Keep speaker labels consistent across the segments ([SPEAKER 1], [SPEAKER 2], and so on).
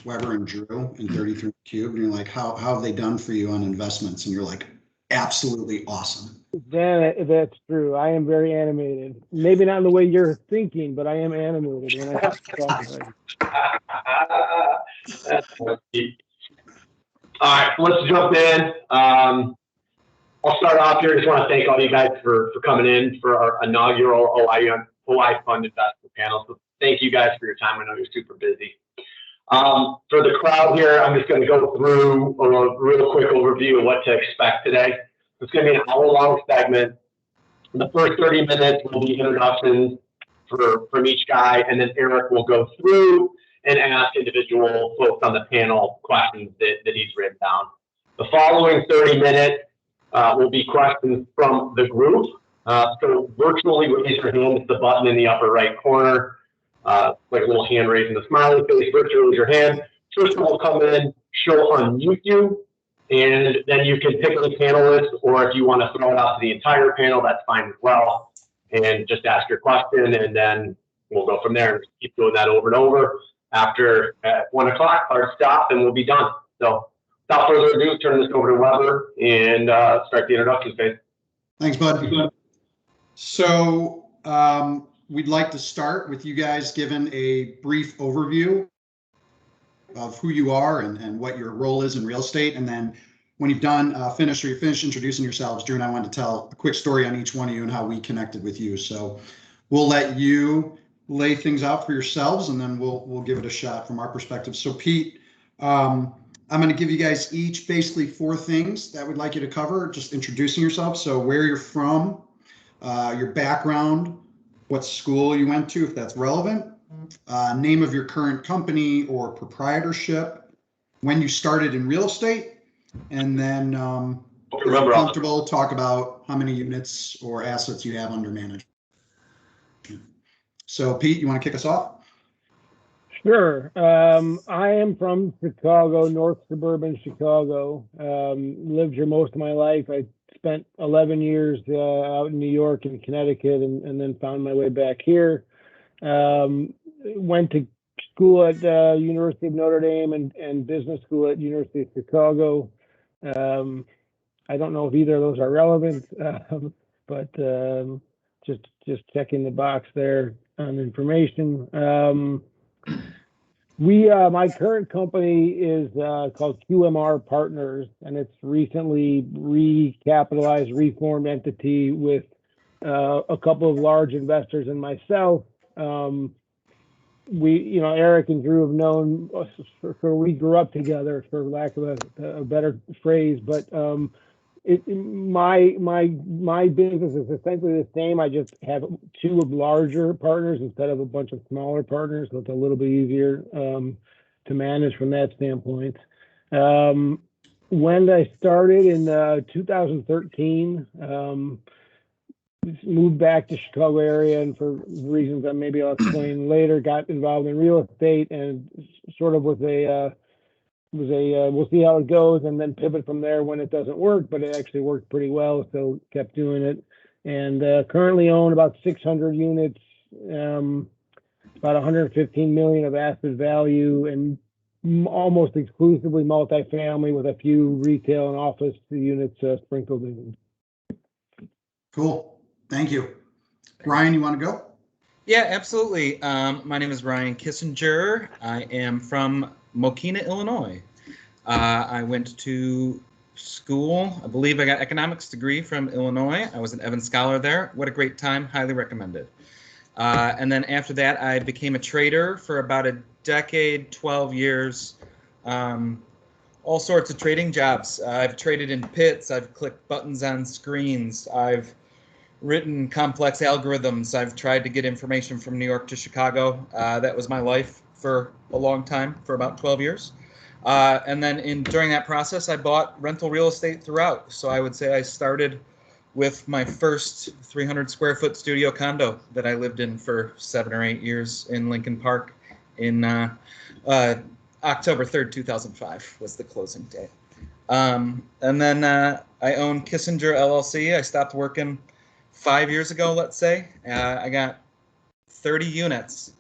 [SPEAKER 1] Weber and Drew in 33 Cube, and you're like, how have they done for you on investments? And you're like, absolutely awesome.
[SPEAKER 2] That's true. I am very animated. Maybe not in the way you're thinking, but I am animated when I talk about it.
[SPEAKER 3] That's funny. All right, let's jump in. I'll start off here. Just want to thank all you guys for coming in for our inaugural OI Fund Investment Panel. So thank you guys for your time. I know you're super busy. For the crowd here, I'm just going to go through a real quick overview of what to expect today. It's going to be an hour-long segment. The first 30 minutes will be introductions from each guy, and then Eric will go through and ask individual folks on the panel questions that he's written down. The following 30 minutes will be questions from the group. So virtually raise your hand. It's the button in the upper right corner. Like a little hand raising the smiley face. Virtually raise your hand. Tristan will come in, she'll unmute you, and then you can pick the panelists, or if you want to throw it out to the entire panel, that's fine as well. And just ask your question, and then we'll go from there and keep doing that over and over. After at 1 o'clock, hard stop, and we'll be done. So without further ado, turn this over to Weber and start the introduction phase.
[SPEAKER 1] Thanks, bud. So we'd like to start with you guys giving a brief overview of who you are and what your role is in real estate. And then when you've done finished introducing yourselves, Drew and I wanted to tell a quick story on each one of you and how we connected with you. So we'll let you lay things out for yourselves, and then we'll give it a shot from our perspective. So Pete, I'm going to give you guys each basically 4 things that we'd like you to cover, just introducing yourself. So where you're from, your background, what school you went to, if that's relevant, name of your current company or proprietorship, when you started in real estate, and then if you're comfortable, talk about how many units or assets you have under management. So Pete, you want to kick us off?
[SPEAKER 2] Sure. I am from Chicago, north suburban Chicago. Lived here most of my life. I spent 11 years out in New York and Connecticut, and then found my way back here. Went to school at University of Notre Dame and business school at University of Chicago. I don't know if either of those are relevant, but just checking the box there on information. My current company is called QMR Partners, and it's recently recapitalized, reformed entity with a couple of large investors and myself. Eric and Drew have known us we grew up together, for lack of a better phrase, but my business is essentially the same. I just have 2 larger partners instead of a bunch of smaller partners, so it's a little bit easier to manage from that standpoint. When I started in 2013, moved back to Chicago area, and for reasons that maybe I'll explain later, got involved in real estate, and sort of we'll see how it goes, and then pivot from there when it doesn't work, but it actually worked pretty well, so kept doing it. And currently own about 600 units, about 115 million of asset value, and almost exclusively multifamily with a few retail and office units sprinkled in.
[SPEAKER 1] Cool. Thank you. Ryan, you want to go?
[SPEAKER 4] Yeah, absolutely. My name is Ryan Kissinger. I am from Mokina, Illinois. I went to school. I believe I got economics degree from Illinois. I was an Evans Scholar there. What a great time. Highly recommended. And then after that, I became a trader for about a decade, 12 years. All sorts of trading jobs. I've traded in pits. I've clicked buttons on screens. I've written complex algorithms. I've tried to get information from New York to Chicago. That was my life for a long time, for about 12 years. And then during that process, I bought rental real estate throughout. So I would say I started with my first 300 square foot studio condo that I lived in for 7 or 8 years in Lincoln Park in October 3rd, 2005 was the closing date. And then I own Kissinger LLC. I stopped working 5 years ago, let's say. I got 30 units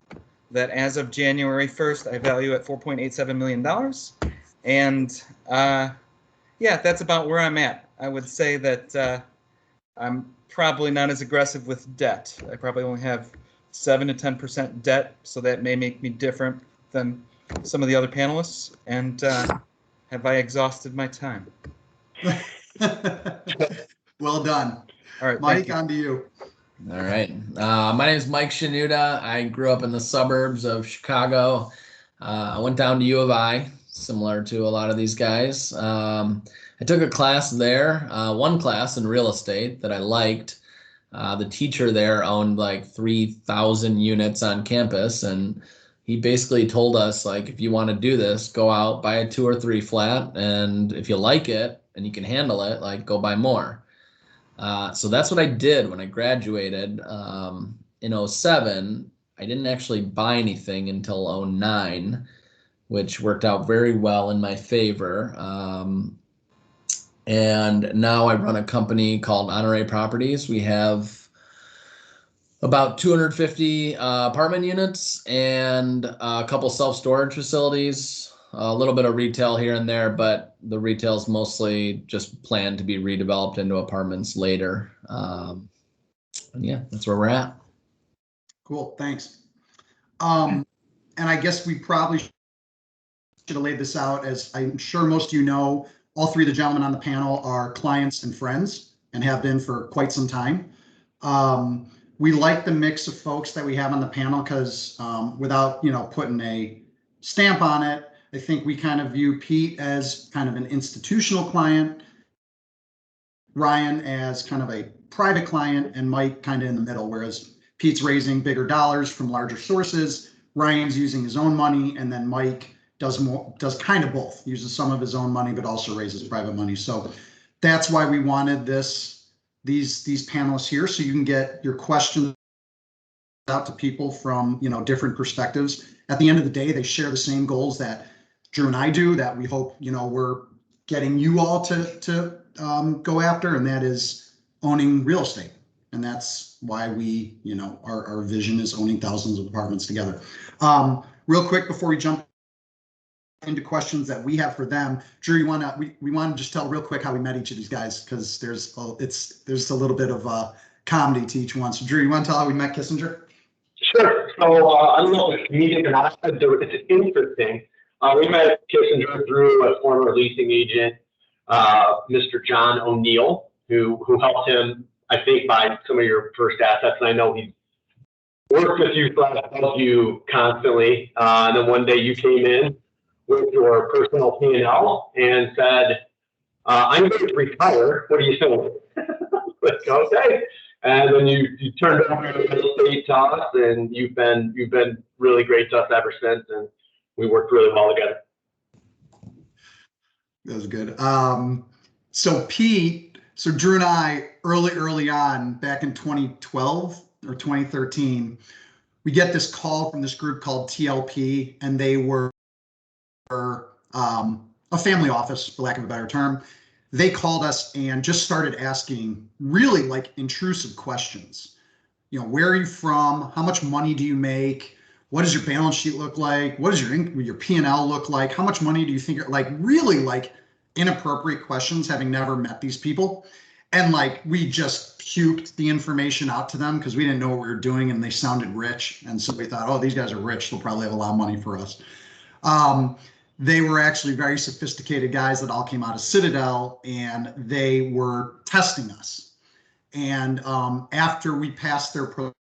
[SPEAKER 4] that as of January 1st, I value at $4.87 million. And yeah, that's about where I'm at. I would say that I'm probably not as aggressive with debt. I probably only have 7 to 10% debt, so that may make me different than some of the other panelists. And have I exhausted my time?
[SPEAKER 1] Well done.
[SPEAKER 4] All right,
[SPEAKER 1] Mike, on to you.
[SPEAKER 5] All right. My name is Mike Shanuda. I grew up in the suburbs of Chicago. I went down to U of I, similar to a lot of these guys. I took a class there, one class in real estate that I liked. The teacher there owned like 3,000 units on campus, and he basically told us, like, if you want to do this, go out, buy a 2 or 3 flat, and if you like it and you can handle it, like, go buy more. So that's what I did when I graduated in 07. I didn't actually buy anything until 09, which worked out very well in my favor. And now I run a company called Honore Properties. We have about 250 apartment units and a couple self-storage facilities, a little bit of retail here and there, but the retail is mostly just planned to be redeveloped into apartments later. And yeah, that's where we're at.
[SPEAKER 1] Cool, thanks. And I guess we probably should have laid this out. As I'm sure most of you know, all 3 of the gentlemen on the panel are clients and friends and have been for quite some time. We like the mix of folks that we have on the panel because without, putting a stamp on it, I think we kind of view Pete as kind of an institutional client, Ryan as kind of a private client, and Mike kind of in the middle, whereas Pete's raising bigger dollars from larger sources, Ryan's using his own money, and then Mike does kind of both, uses some of his own money, but also raises private money. So that's why we wanted these panelists here, so you can get your questions out to people from, different perspectives. At the end of the day, they share the same goals that Drew and I do, that we hope, we're getting you all to go after, and that is owning real estate. And that's why we, our vision is owning thousands of apartments together. Real quick before we jump into questions that we have for them, Drew, we want to just tell real quick how we met each of these guys, because there's a little bit of comedy to each one. So Drew, you want to tell how we met Kissinger?
[SPEAKER 3] Sure. So I don't know if it's comedic or not. It's interesting. We met Kissinger through a former leasing agent, Mr. John O'Neill, who helped him, I think, buy some of your first assets. And I know he worked with you, helped you constantly. And then one day you came in with your personal P&L and said, I'm going to retire. What do you think? Like, okay. And then you turned over the real estate to us, and you've been really great to us ever since, and we worked really well together.
[SPEAKER 1] That was good. So Drew and I, early on, back in 2012 or 2013, we get this call from this group called TLP, and they were a family office, for lack of a better term. They called us and just started asking really like intrusive questions. Where are you from? How much money do you make? What does your balance sheet look like? What does your P&L look like? How much money do you think? Like really like inappropriate questions, having never met these people. And like we just puked the information out to them because we didn't know what we were doing, and they sounded rich. And so we thought, oh, these guys are rich. They'll probably have a lot of money for us. They were actually very sophisticated guys that all came out of Citadel, and they were testing us. And after we passed their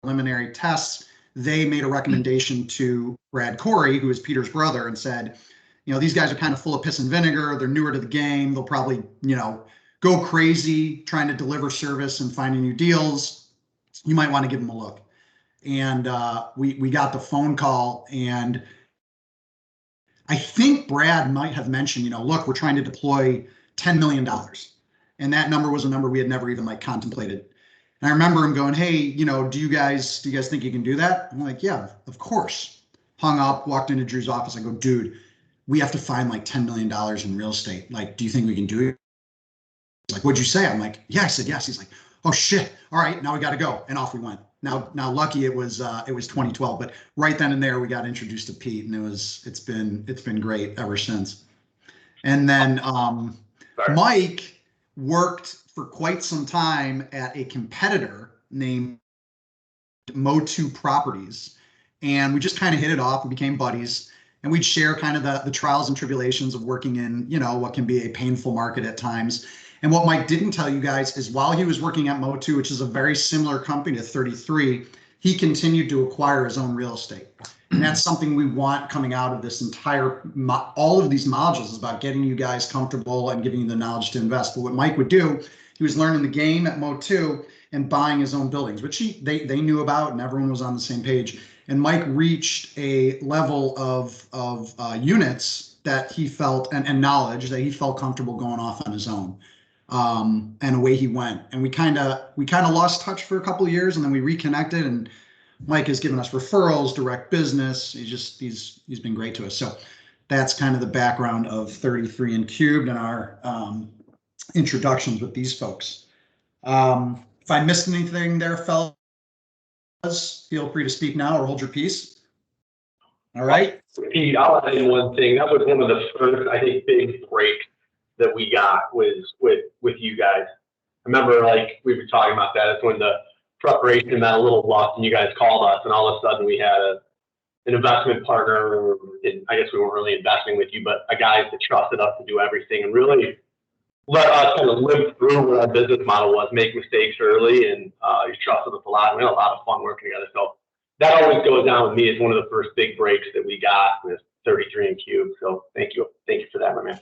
[SPEAKER 1] preliminary tests, they made a recommendation to Brad Corey, who is Peter's brother, and said, these guys are kind of full of piss and vinegar. They're newer to the game. They'll probably, go crazy trying to deliver service and finding new deals. You might want to give them a look. And we got the phone call, and I think Brad might have mentioned, look, we're trying to deploy $10 million. And that number was a number we had never even like contemplated. And I remember him going, hey, do you guys think you can do that? I'm like, yeah, of course. Hung up, walked into Drew's office. I go, dude, we have to find like $10 million in real estate. Like, do you think we can do it? He's like, what'd you say? I'm like, yeah. I said, yes. He's like, oh shit. All right, now we got to go. And off we went. Now lucky it was 2012, but right then and there we got introduced to Pete, and it's been great ever since. And then Mike worked for quite some time at a competitor named Mo2 Properties, and we just kind of hit it off. We became buddies, and we'd share kind of the trials and tribulations of working in, what can be a painful market at times. And what Mike didn't tell you guys is while he was working at Mo2, which is a very similar company to 33, he continued to acquire his own real estate. And that's something we want coming out of this entire, all of these modules is about getting you guys comfortable and giving you the knowledge to invest. But what Mike would do, he was learning the game at Mo2 and buying his own buildings, which they knew about, and everyone was on the same page. And Mike reached a level of units that he felt and knowledge that he felt comfortable going off on his own. And away he went. And we kind of lost touch for a couple of years, and then we reconnected. And Mike has given us referrals, direct business. He's been great to us. So that's kind of the background of 33 and Cubed and our introductions with these folks. If I missed anything there, fellas, feel free to speak now or hold your peace. All right.
[SPEAKER 3] Pete, I'll tell you one thing. That was one of the first, I think, big breaks that we got was with you guys. I remember, like, we were talking about that. It's when the preparation meant a little lost, and you guys called us, and all of a sudden we had an investment partner. And I guess we weren't really investing with you, but a guy that trusted us to do everything and really let us kind of live through what our business model was, make mistakes early, and you trusted us a lot. We had a lot of fun working together. So that always goes down with me as one of the first big breaks that we got with 33 and Cube. So thank you for that, my man.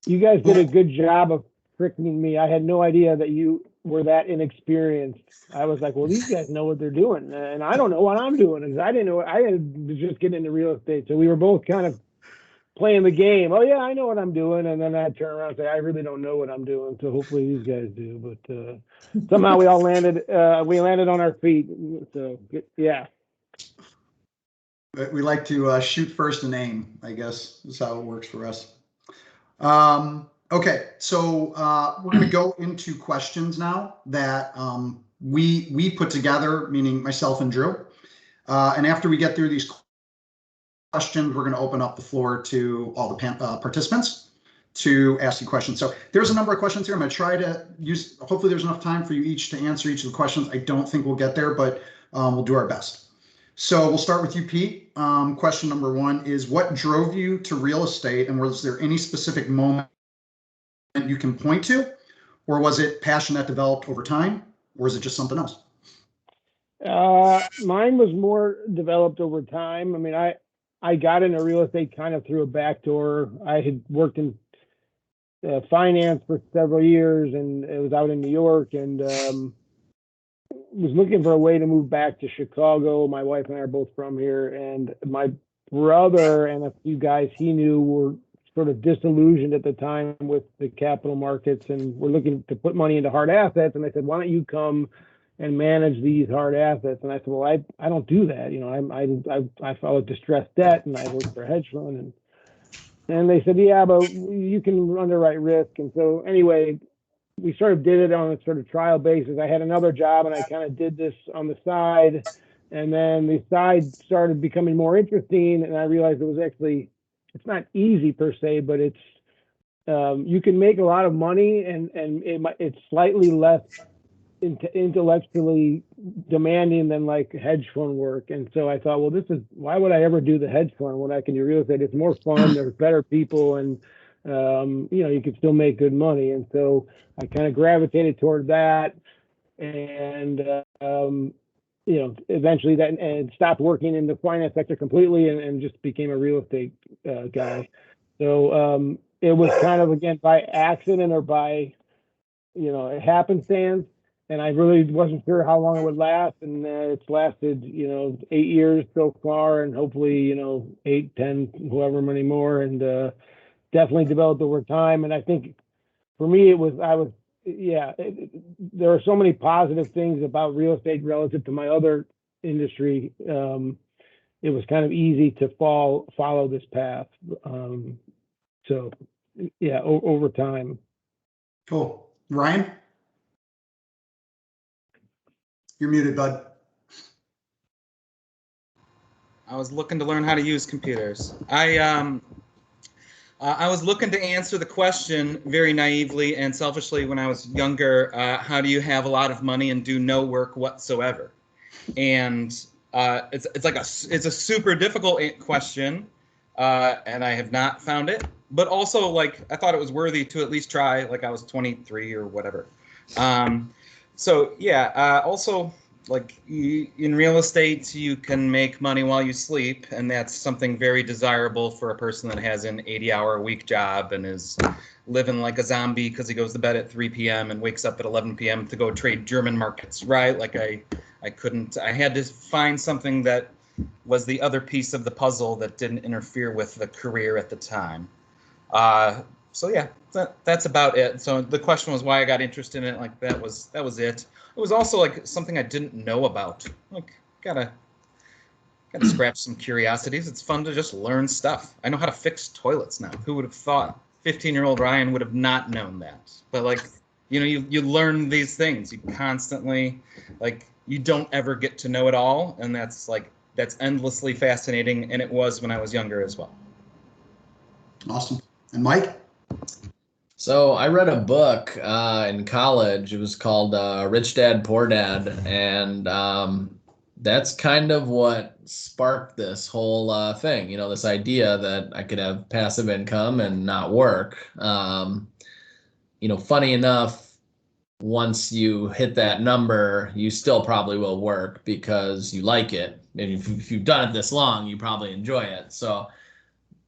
[SPEAKER 2] You guys did a good job of tricking me. I had no idea that you were that inexperienced. I was like, well, these guys know what they're doing, and I don't know what I'm doing, because I didn't know. I was just getting into real estate, so we were both kind of playing the game. Oh yeah, I know what I'm doing, and then I turn around and say, I really don't know what I'm doing. So hopefully these guys do. But somehow we all landed. We landed on our feet. So yeah.
[SPEAKER 1] We like to shoot first and aim, I guess is how it works for us. Okay, so we're going to go into questions now that we put together, meaning myself and Drew. And after we get through these questions, we're going to open up the floor to all the participants to ask you questions. So there's a number of questions here. I'm going to try to use, hopefully there's enough time for you each to answer each of the questions. I don't think we'll get there, but we'll do our best. So we'll start with you, Pete. Question number one is, what drove you to real estate, and was there any specific moment you can point to, or was it passion that developed over time, or is it just something else?
[SPEAKER 2] Mine was more developed over time. I mean, I got into real estate kind of through a back door. I had worked in finance for several years, and it was out in New York, and was looking for a way to move back to Chicago. My wife and I are both from here, and my brother and a few guys he knew were sort of disillusioned at the time with the capital markets, and were looking to put money into hard assets. And I said, why don't you come and manage these hard assets? And I said, well, I don't do that. You know, I follow distressed debt, and I work for a hedge fund. And they said, yeah, but you can underwrite risk. And so anyway, we sort of did it on a sort of trial basis. I had another job, and I kind of did this on the side. And then the side started becoming more interesting, and I realized it was actually, it's not easy per se, but it's, you can make a lot of money, and it's slightly less intellectually demanding than like hedge fund work. And so I thought, well, why would I ever do the hedge fund when I can do real estate? It's more fun, there's better people, and you know, you can still make good money. And so I kind of gravitated toward that, and you know, eventually that, and stopped working in the finance sector completely, and just became a real estate guy. So it was kind of, again, by accident or by, you know, happenstance. And I really wasn't sure how long it would last. And it's lasted, you know, 8 years so far, and hopefully, you know, 8, 10, however many more, and definitely developed over time. And I think for me, there are so many positive things about real estate relative to my other industry. It was kind of easy to follow this path. So yeah, over time.
[SPEAKER 1] Cool. Ryan? You're muted, bud.
[SPEAKER 4] I was looking to learn how to use computers. I was looking to answer the question very naively and selfishly when I was younger. How do you have a lot of money and do no work whatsoever? And it's a super difficult question, and I have not found it. But also, like, I thought it was worthy to at least try. Like, I was 23 or whatever. So yeah. Also, like, in real estate, you can make money while you sleep, and that's something very desirable for a person that has an 80-hour-a-week job and is living like a zombie because he goes to bed at 3 p.m. and wakes up at 11 p.m. to go trade German markets, right? Like, I had to find something that was the other piece of the puzzle that didn't interfere with the career at the time. So yeah, that's about it. So the question was why I got interested in it. Like, that was it. It was also like something I didn't know about. Like, gotta scratch some curiosities. It's fun to just learn stuff. I know how to fix toilets now. Who would have thought? 15-year-old Ryan would have not known that. But, like, you know, you learn these things. You constantly, like, you don't ever get to know it all, and that's endlessly fascinating. And it was when I was younger as well.
[SPEAKER 1] Awesome. And Mike?
[SPEAKER 5] So I read a book in college. It was called Rich Dad, Poor Dad. And that's kind of what sparked this whole thing, you know, this idea that I could have passive income and not work. You know, funny enough, once you hit that number, you still probably will work because you like it. And if you've done it this long, you probably enjoy it. So,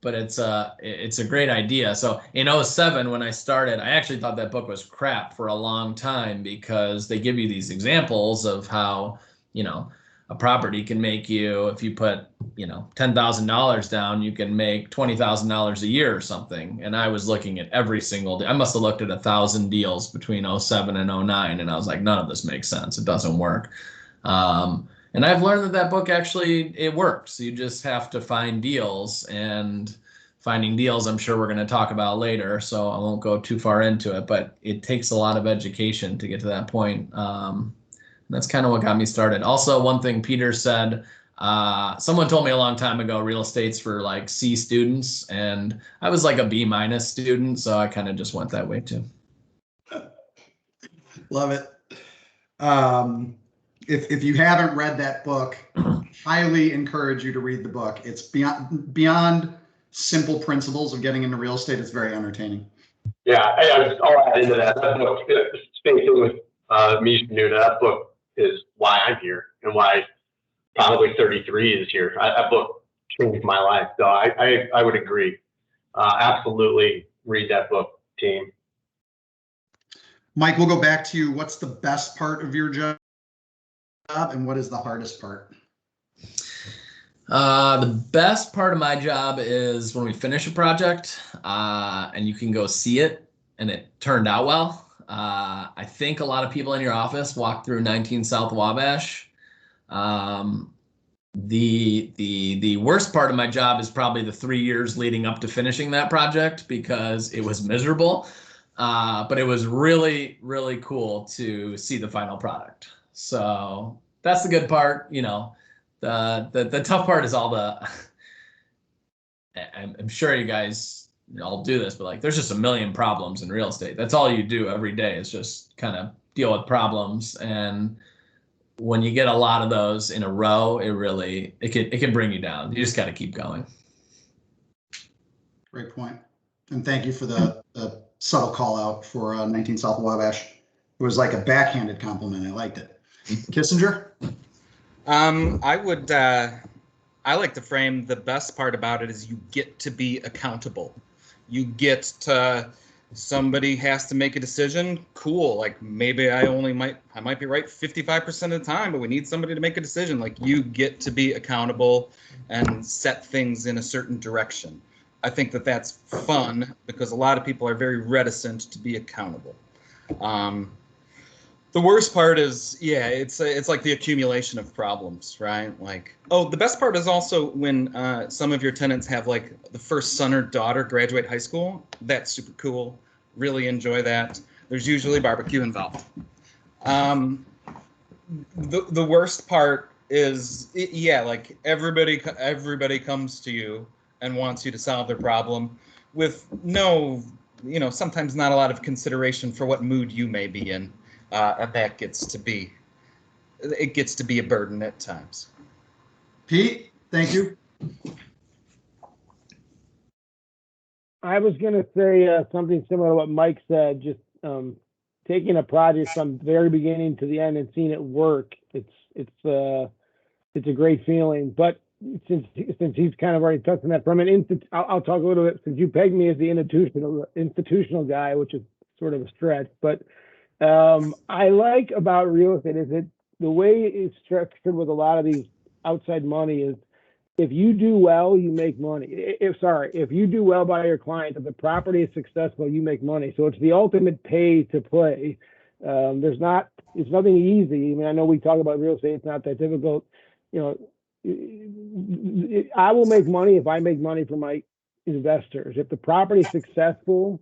[SPEAKER 5] but it's a great idea. So in 2007, when I started, I actually thought that book was crap for a long time because they give you these examples of how, you know, a property can make you, if you put, you know, $10,000 down, you can make $20,000 a year or something. And I was looking at every single day. I must have looked at 1,000 deals between 2007 and 2009. And I was like, none of this makes sense. It doesn't work. And I've learned that book actually, it works. You just have to find deals, and finding deals, I'm sure we're going to talk about later, so I won't go too far into it, but it takes a lot of education to get to that point. That's kind of what got me started. Also, one thing Peter said, someone told me a long time ago, real estate's for like C students, and I was like a B- student, so I kind of just went that way too.
[SPEAKER 1] Love it. If you haven't read that book, highly encourage you to read the book. It's beyond simple principles of getting into real estate. It's very entertaining.
[SPEAKER 3] Yeah, I'll add into that. That book, speaking with Misha Nuda, that book is why I'm here and why probably 33 is here. That book changed my life. So I would agree. Absolutely read that book, team.
[SPEAKER 1] Mike, we'll go back to you. What's the best part of your job and what is the hardest part?
[SPEAKER 5] The best part of my job is when we finish a project and you can go see it and it turned out well. I think a lot of people in your office walk through 19 South Wabash. The worst part of my job is probably the 3 years leading up to finishing that project because it was miserable. But it was really, really cool to see the final product. So that's the good part. You know, the tough part is all the, I'm sure you guys all do this, but like, there's just a million problems in real estate. That's all you do every day is just kind of deal with problems. And when you get a lot of those in a row, it can bring you down. You just got to keep going.
[SPEAKER 1] Great point. And thank you for the subtle call out for 19 South Wabash. It was like a backhanded compliment. I liked it. Kissinger?
[SPEAKER 4] I like to frame the best part about it is you get to be accountable. You get to, somebody has to make a decision. Cool. Like, maybe I might be right 55% of the time, but we need somebody to make a decision. Like, you get to be accountable and set things in a certain direction. I think that that's fun because a lot of people are very reticent to be accountable. The worst part is, yeah, it's like the accumulation of problems, right? Like, oh, the best part is also when some of your tenants have like the first son or daughter graduate high school. That's super cool. Really enjoy that. There's usually barbecue involved. The worst part is, yeah, like everybody comes to you and wants you to solve their problem with no, sometimes not a lot of consideration for what mood you may be in. And that gets to be a burden at times.
[SPEAKER 1] Pete, thank you.
[SPEAKER 2] I was going to say something similar to what Mike said, just taking a project from the very beginning to the end and seeing it work. It's a great feeling. But since he's kind of already touched on that, I'll talk a little bit, since you pegged me as the institutional guy, which is sort of a stretch. But I like about real estate is that the way it's structured with a lot of these outside money is, if you do well, you make money. If you do well by your client, if the property is successful, you make money. So it's the ultimate pay to play. It's nothing easy. I mean, I know we talk about real estate, it's not that difficult. I will make money if I make money for my investors. If the property is successful,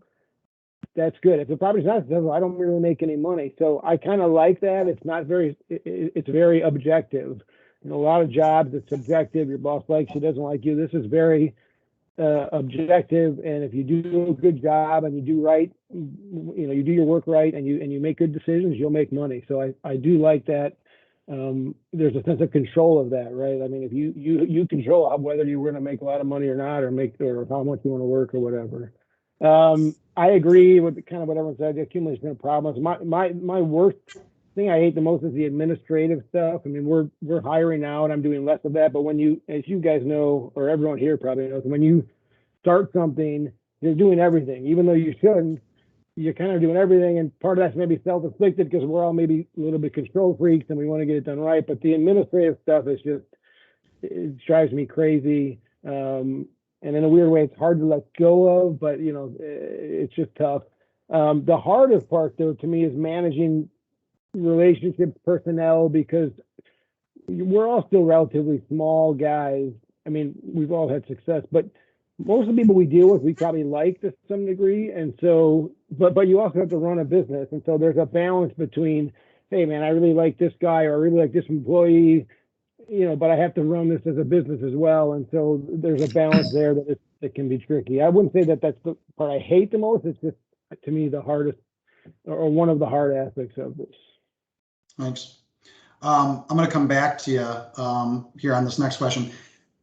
[SPEAKER 2] that's good. If the property's not successful, I don't really make any money. So I kind of like that. It's very objective. A lot of jobs, it's subjective. Your boss likes you, doesn't like you. This is very objective. And if you do a good job and you do right, you do your work right, and you make good decisions, you'll make money. So I do like that. There's a sense of control of that, right? I mean, if you control whether you're going to make a lot of money or not, or how much you want to work or whatever. I agree with kind of what everyone said. The accumulation of problems. My worst thing I hate the most is the administrative stuff. I mean, we're hiring now, and I'm doing less of that. But as you guys know, or everyone here probably knows, when you start something, you're doing everything, even though you shouldn't. You're kind of doing everything, and part of that's maybe self-inflicted because we're all maybe a little bit control freaks and we want to get it done right. But the administrative stuff is it drives me crazy. And in a weird way, it's hard to let go of, but it's just tough. The hardest part, though, to me, is managing relationships, personnel, because we're all still relatively small guys. I mean, we've all had success, but most of the people we deal with, we probably like to some degree. And so, but you also have to run a business. And so there's a balance between, hey man, I really like this guy, or I really like this employee, but I have to run this as a business as well. And so there's a balance there that can be tricky. I wouldn't say that that's the part I hate the most. It's just, to me, the hardest, or one of the hard aspects of this.
[SPEAKER 1] Thanks. I'm going to come back to you here on this next question,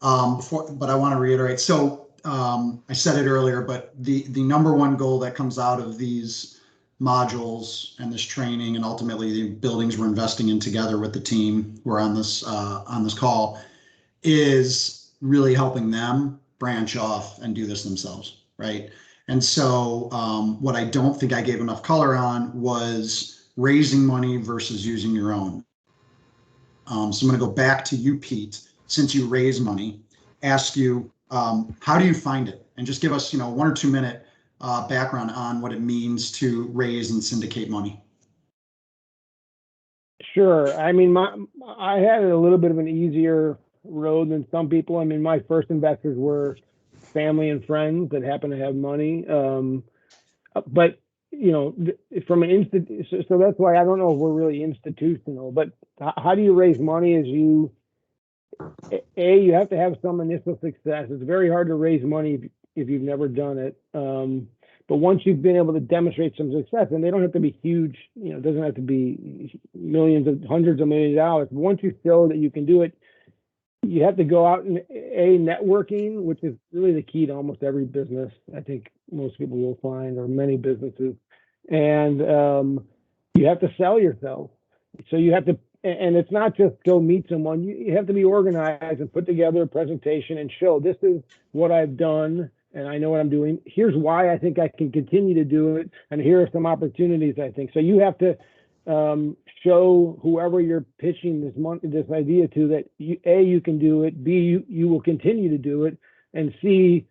[SPEAKER 1] but I want to reiterate. So I said it earlier, but the number one goal that comes out of these modules and this training, and ultimately the buildings we're investing in together with the team who are on this call, is really helping them branch off and do this themselves, right? And so what I don't think I gave enough color on was raising money versus using your own. So I'm going to go back to you, Pete, since you raise money, ask you, how do you find it? And just give us, 1 or 2 minute background on what it means to raise and syndicate money.
[SPEAKER 2] Sure. I mean, I had a little bit of an easier road than some people. I mean, my first investors were family and friends that happen to have money. But from an so that's why I don't know if we're really institutional. But how do you raise money? Is you have to have some initial success. It's very hard to raise money if you've never done it. But once you've been able to demonstrate some success, and they don't have to be huge, it doesn't have to be hundreds of millions of dollars. But once you show that you can do it, you have to go out and networking, which is really the key to almost every business. I think most people will find, or many businesses, and you have to sell yourself. So you have to, and it's not just go meet someone. You have to be organized and put together a presentation and show, this is what I've done, and I know what I'm doing. Here's why I think I can continue to do it, and here are some opportunities I think. So you have to show whoever you're pitching this idea to that you can do it, B, you will continue to do it, and C,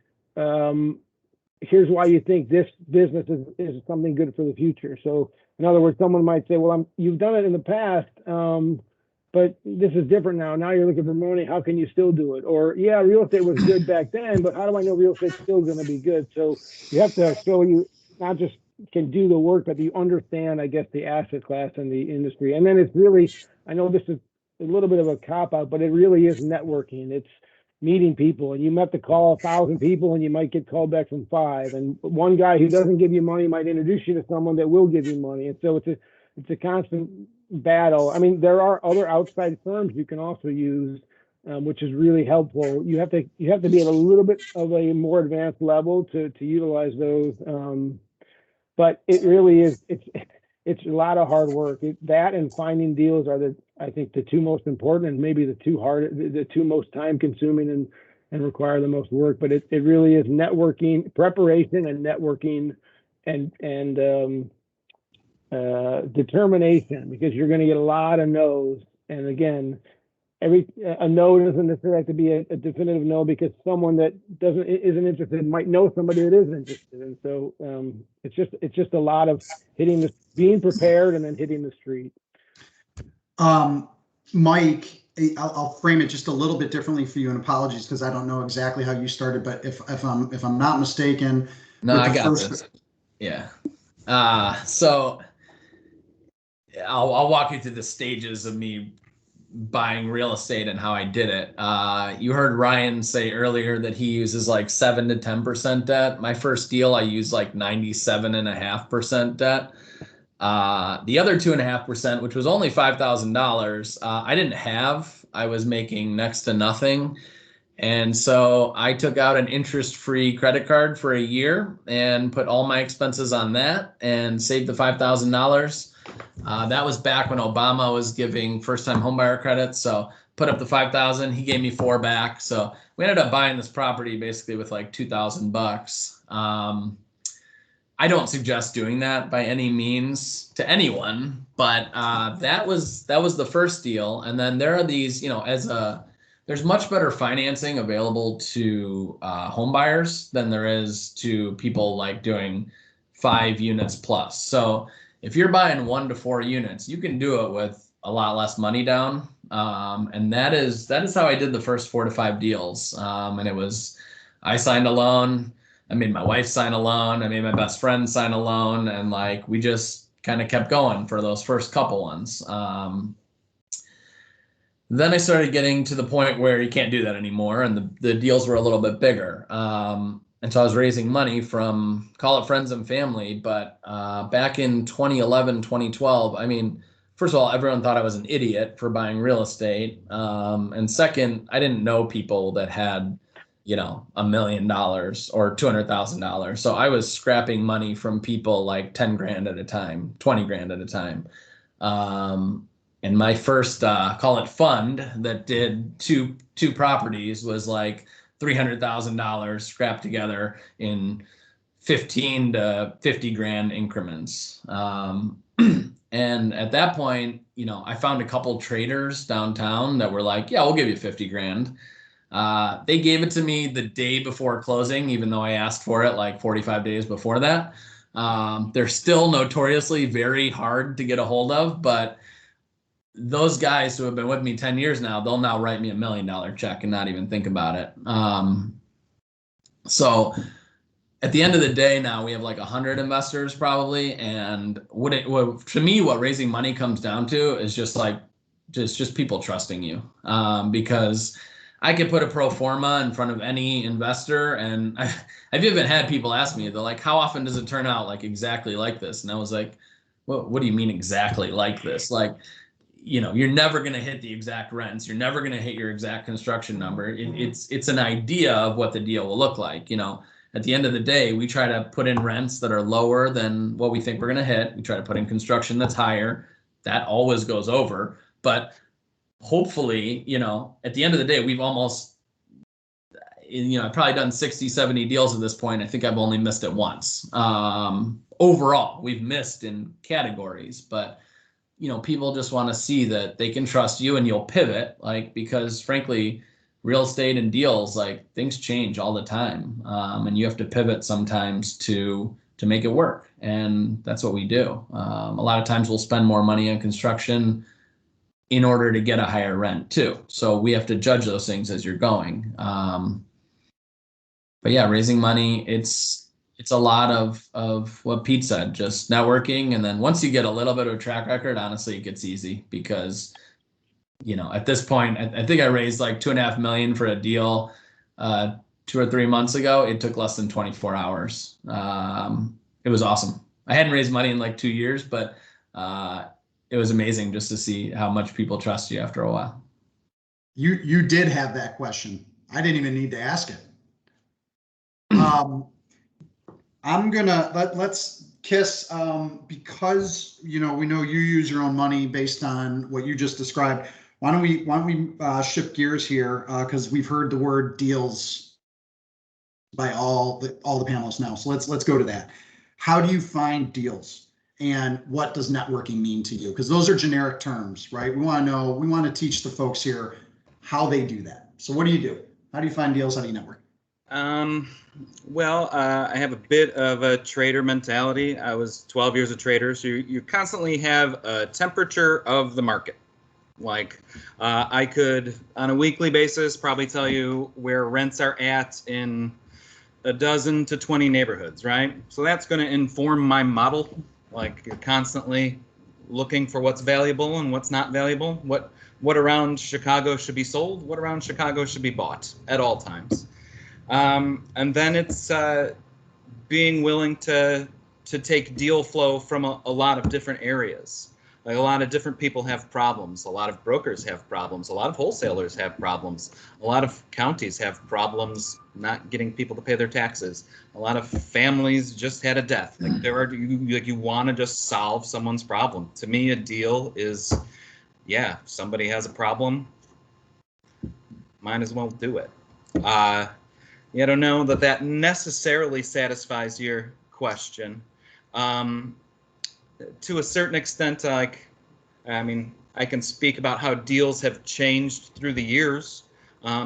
[SPEAKER 2] here's why you think this business is something good for the future. So in other words, someone might say, well, you've done it in the past, but this is different now. Now you're looking for money. How can you still do it? Or, yeah, real estate was good back then, but how do I know real estate's still going to be good? So you have to show you not just can do the work, but you understand, I guess, the asset class and the industry. And then it's really, I know this is a little bit of a cop out, but it really is networking. It's meeting people, and you might have to call 1,000 people and you might get called back from 5. And one guy who doesn't give you money might introduce you to someone that will give you money. And so it's a constant battle. I mean, there are other outside firms you can also use, which is really helpful. You have to be at a little bit of a more advanced level to utilize those. But it really is, it's a lot of hard work. That and finding deals are I think the two most important, and maybe the two most time consuming and require the most work. But it really is networking, preparation and networking, and determination, because you're going to get a lot of no's. And again, a no doesn't necessarily have to be a definitive no, because someone that isn't interested might know somebody that is interested. And so it's just a lot of being prepared and then hitting the street.
[SPEAKER 1] Mike, I'll frame it just a little bit differently for you, and apologies because I don't know exactly how you started, but if I'm not mistaken,
[SPEAKER 5] no, I got this. Yeah. So I'll walk you through the stages of me buying real estate and how I did it. You heard Ryan say earlier that he uses like 7 to 10% debt. My first deal, I used like 97.5% debt. The other 2.5%, which was only $5,000, I didn't have. I was making next to nothing. And so I took out an interest-free credit card for a year and put all my expenses on that and saved the $5,000. That was back when Obama was giving first-time homebuyer credits. So put up the $5,000, he gave me $4 back. So we ended up buying this property basically with like $2,000. I don't suggest doing that by any means to anyone, but that was the first deal. And then there are these, there's much better financing available to home buyers than there is to people like doing 5 units plus. So if you're buying 1 to 4 units, you can do it with a lot less money down. And that is how I did the first 4 to 5 deals. And it was, I signed a loan. I made my wife sign a loan. I made my best friend sign a loan. And like, we just kind of kept going for those first couple ones. Then I started getting to the point where you can't do that anymore. And the deals were a little bit bigger. And so I was raising money from, call it friends and family. But back in 2011, 2012, I mean, first of all, everyone thought I was an idiot for buying real estate. And second, I didn't know people that had, $1 million or $200,000. So I was scrapping money from people like 10 grand at a time, 20 grand at a time. And my first, call it fund that did two properties was like $300,000 scrapped together in 15 to 50 grand increments. And at that point, I found a couple traders downtown that were like, yeah, we'll give you 50 grand. They gave it to me the day before closing, even though I asked for it like 45 days before that. They're still notoriously very hard to get a hold of, but those guys who have been with me 10 years now, they'll now write me $1 million check and not even think about it. So at the end of the day, now we have like 100 investors probably. And to me, what raising money comes down to is just like, just people trusting you. Because I could put a pro forma in front of any investor, and I've even had people ask me, they're like, how often does it turn out like exactly like this? And I was like, well, what do you mean exactly like this? Like, you're never going to hit the exact rents. You're never going to hit your exact construction number. It's an idea of what the deal will look like. At the end of the day, we try to put in rents that are lower than what we think we're going to hit. We try to put in construction that's higher. That always goes over. But hopefully, at the end of the day, we've almost, I've probably done 60, 70 deals at this point. I think I've only missed it once. Overall, we've missed in categories, but people just want to see that they can trust you and you'll pivot, because frankly, real estate and deals, things change all the time. And you have to pivot sometimes to make it work. And that's what we do. A lot of times we'll spend more money on construction in order to get a higher rent too. So we have to judge those things as you're going. But yeah, raising money, it's it's a lot of what Pete said, just networking. And then once you get a little bit of a track record, honestly, it gets easy because, at this point, I think I raised like 2.5 million for a deal 2 or 3 months ago. It took less than 24 hours. It was awesome. I hadn't raised money in like 2 years, but it was amazing just to see how much people trust you after a while.
[SPEAKER 1] You did have that question. I didn't even need to ask it. I'm gonna let's Kiss, because we know you use your own money based on what you just described. Why don't we shift gears here, because we've heard the word deals by all the panelists now. So let's go to that. How do you find deals, and what does networking mean to you? Because those are generic terms, right? We want to know. We want to teach the folks here how they do that. So what do you do? How do you find deals? How do you network?
[SPEAKER 4] Well, I have a bit of a trader mentality. I was 12 years a trader, so you constantly have a temperature of the market. Like, I could, on a weekly basis, probably tell you where rents are at in a dozen to 20 neighborhoods, right? So that's going to inform my model. Like, you're constantly looking for what's valuable and what's not valuable. What around Chicago should be sold, what around Chicago should be bought at all times. And then it's being willing to take deal flow from a lot of different areas. Like, a lot of different people have problems. A lot of brokers have problems. A lot of wholesalers have problems. A lot of counties have problems not getting people to pay their taxes. A lot of families just had a death. Like, you want to just solve someone's problem. To me, a deal is, somebody has a problem, might as well do it. I don't know that necessarily satisfies your question. To a certain extent, I can speak about how deals have changed through the years.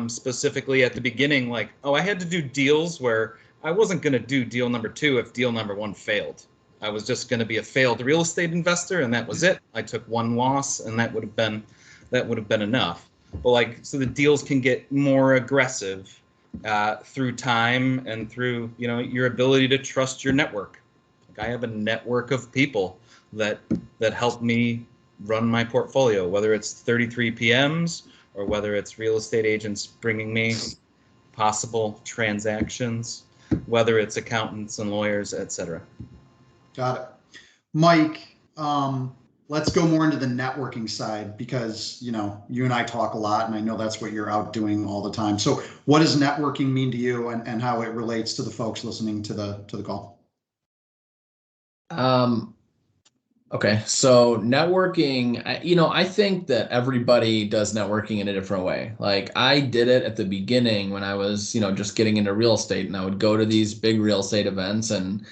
[SPEAKER 4] Specifically at the beginning, I had to do deals where I wasn't going to do deal number 2 if deal number 1 failed. I was just going to be a failed real estate investor, and that was it. I took 1 loss, and that would have been enough. But so the deals can get more aggressive through time and through your ability to trust your network. I have a network of people that help me run my portfolio, whether it's 33 PMs or whether it's real estate agents bringing me possible transactions, whether it's accountants and lawyers, etc.
[SPEAKER 1] Got it. Mike, let's go more into the networking side, because you and I talk a lot, and I know that's what you're out doing all the time. So what does networking mean to you, and how it relates to the folks listening to the call?
[SPEAKER 5] Okay, so networking, I think that everybody does networking in a different way. Like, I did it at the beginning when I was, just getting into real estate, and I would go to these big real estate events, and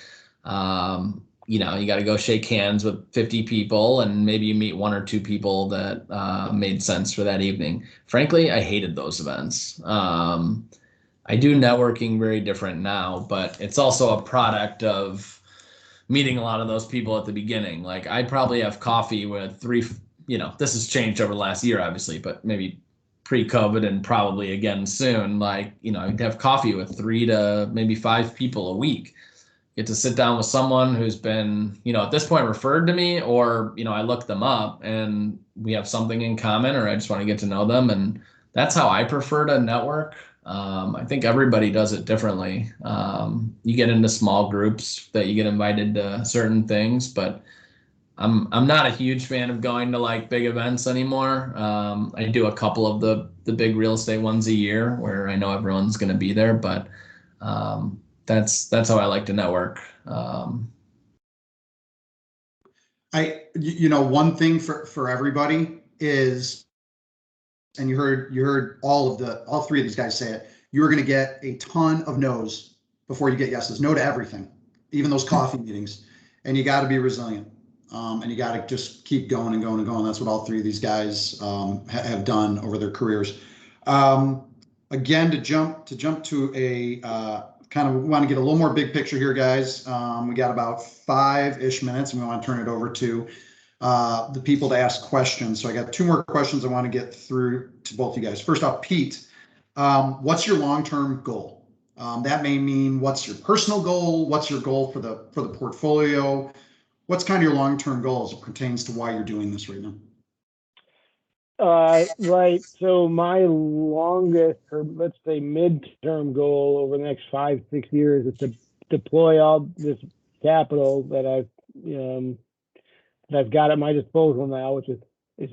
[SPEAKER 5] you got to go shake hands with 50 people, and maybe you meet 1 or 2 people that made sense for that evening. Frankly, I hated those events. I do networking very different now, but it's also a product of meeting a lot of those people at the beginning. Like, I probably have coffee with 3, this has changed over the last year, obviously, but maybe pre-COVID and probably again soon, I'd have coffee with 3 to maybe 5 people a week. Get to sit down with someone who's been, at this point referred to me, or, I look them up and we have something in common, or I just want to get to know them. And that's how I prefer to network. I think everybody does it differently. You get into small groups that you get invited to certain things, but I'm not a huge fan of going to big events anymore. I do a couple of the big real estate ones a year where I know everyone's going to be there, but that's how I like to network.
[SPEAKER 1] One thing for everybody is, and you heard all 3 of these guys say it, you're going to get a ton of no's before you get yeses. No to everything, even those coffee meetings. And you got to be resilient. And you got to just keep going and going and going. That's what all 3 of these guys have done over their careers. Again, to jump to a kind of, we want to get a little more big picture here, guys. We got about 5-ish minutes, and we want to turn it over to the people to ask questions. So I got 2 more questions I want to get through to both you guys. First off, Pete, what's your long-term goal? That may mean what's your personal goal, what's your goal for the portfolio, what's kind of your long-term goal as it pertains to why you're doing this right now.
[SPEAKER 2] Right. So my longest, or let's say midterm goal over the next 5-6 years is to deploy all this capital that I've got at my disposal now, which is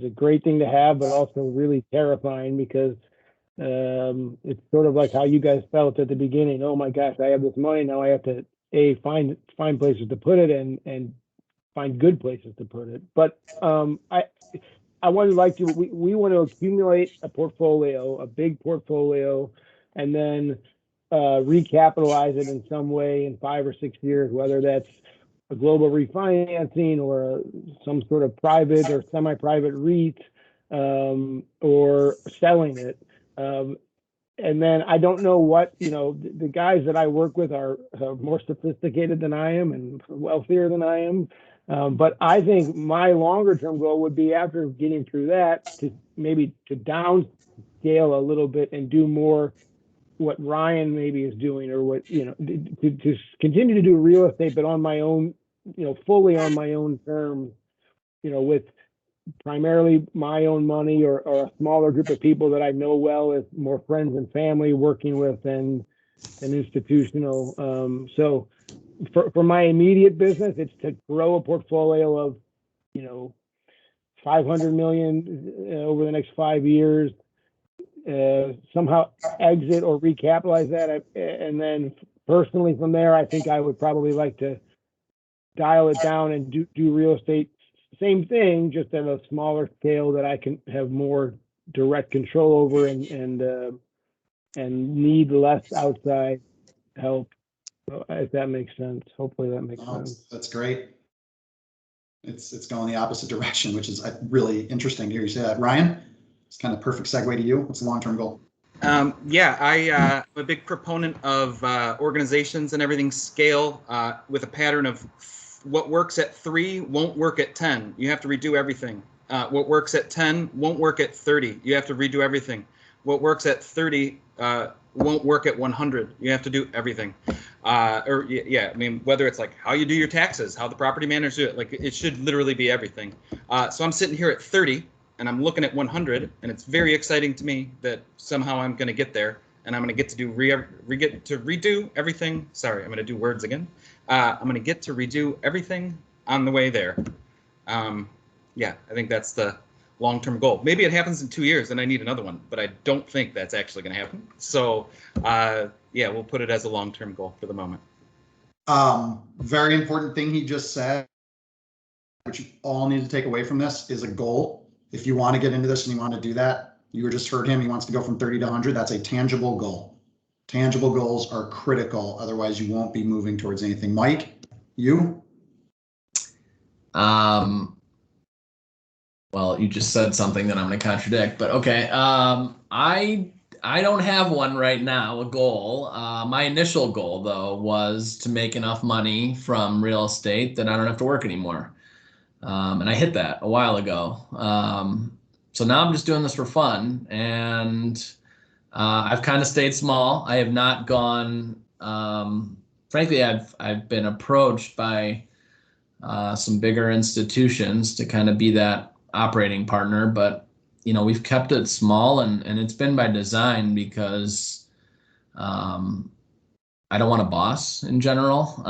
[SPEAKER 2] a great thing to have, but also really terrifying because it's sort of like how you guys felt at the beginning. Oh my gosh, I have this money now. I have to find places to put it and find good places to put it. But I would like to. We want to accumulate a portfolio, a big portfolio, and then recapitalize it in some way in 5 or 6 years, whether that's a global refinancing or some sort of private or semi-private REIT, or selling it. And then I don't know what, the guys that I work with are more sophisticated than I am and wealthier than I am. But I think my longer term goal would be, after getting through that, to maybe to downscale a little bit and do more what Ryan maybe is doing, or what, to continue to do real estate, but on my own, fully on my own terms, with primarily my own money, or a smaller group of people that I know well, as more friends and family working with than an institutional. So for my immediate business, it's to grow a portfolio of, 500 million over the next 5 years, somehow exit or recapitalize that. And then personally from there, I think I would probably like to dial it down and do real estate. Same thing, just at a smaller scale that I can have more direct control over and need less outside help. So, if that makes sense. Hopefully that makes sense.
[SPEAKER 1] That's great. It's going the opposite direction, which is really interesting to hear you say that. Ryan, it's kind of perfect segue to you. What's the long-term goal?
[SPEAKER 4] I'm a big proponent of organizations and everything scale with a pattern of what works at 3 won't work at 10. You have to redo everything. What works at 10 won't work at 30. You have to redo everything. What works at 30 won't work at 100. You have to do everything. I mean, whether it's like how you do your taxes, how the property managers do it, like it should literally be everything. So I'm sitting here at 30 and I'm looking at 100, and it's very exciting to me that somehow I'm going to get there, and I'm going to get to redo everything. Sorry, I'm going to do words again. I'm going to get to redo everything on the way there. I think that's the long-term goal. Maybe it happens in 2 years and I need another one, but I don't think that's actually going to happen. So, we'll put it as a long-term goal for the moment.
[SPEAKER 1] Very important thing he just said, which you all need to take away from this, is a goal. If you want to get into this and you want to do that, you just heard him. He wants to go from 30 to 100. That's a tangible goal. Tangible goals are critical. Otherwise, you won't be moving towards anything. Mike, you?
[SPEAKER 5] Well, you just said something that I'm going to contradict, but okay. I don't have one right now, a goal. My initial goal, though, was to make enough money from real estate that I don't have to work anymore. And I hit that a while ago. So now I'm just doing this for fun, and I've kind of stayed small. I have not gone. Frankly, I've been approached by some bigger institutions to kind of be that operating partner, but we've kept it small, and it's been by design because I don't want a boss in general,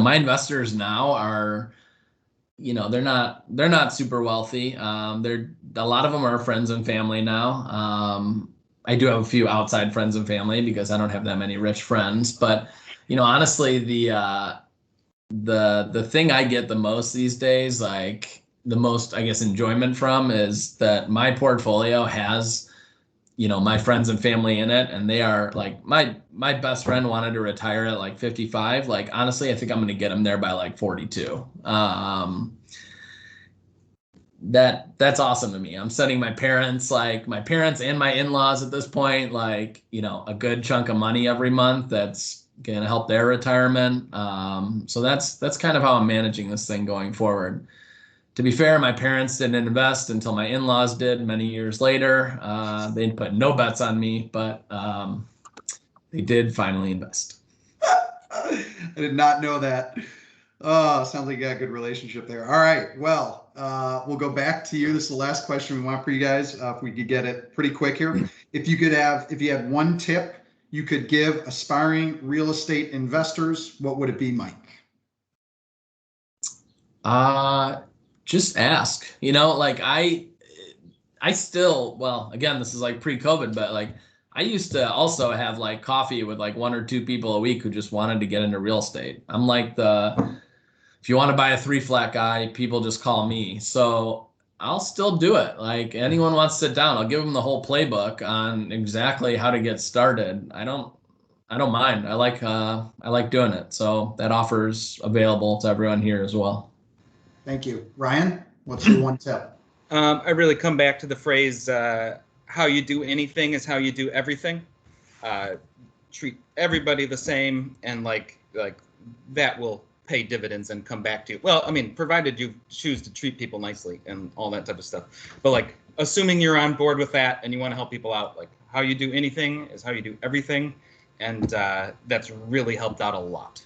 [SPEAKER 5] my investors now are, they're not super wealthy. A lot of them are friends and family now. I do have a few outside friends and family because I don't have that many rich friends, but honestly, the thing I get the most these days, like the most, I guess, enjoyment from, is that my portfolio has, my friends and family in it, and they are like, my best friend wanted to retire at like 55. Like, honestly, I think I'm going to get him there by like 42. That's awesome to me. I'm sending my parents and my in-laws at this point, like, a good chunk of money every month that's going to help their retirement. So that's kind of how I'm managing this thing going forward. To be fair, my parents didn't invest until my in-laws did many years later. They put no bets on me, but they did finally invest.
[SPEAKER 1] I did not know that. Oh, sounds like you got a good relationship there. All right. Well, we'll go back to you. This is the last question we want for you guys. If we could get it pretty quick here. If you had one tip you could give aspiring real estate investors, what would it be, Mike?
[SPEAKER 5] Just ask. Like I still, well, again, this is like pre-COVID, but like I used to also have like coffee with like 1 or 2 people a week who just wanted to get into real estate. I'm like if you want to buy a 3-flat guy, people just call me. So I'll still do it. Like anyone wants to sit down, I'll give them the whole playbook on exactly how to get started. I don't mind. I like doing it. So that offer's available to everyone here as well.
[SPEAKER 1] Thank you. Ryan, what's your one tip?
[SPEAKER 4] I really come back to the phrase, how you do anything is how you do everything. Treat everybody the same, and like that will pay dividends and come back to you. Well, I mean, provided you choose to treat people nicely and all that type of stuff. But like, assuming you're on board with that and you want to help people out, like how you do anything is how you do everything. And that's really helped out a lot.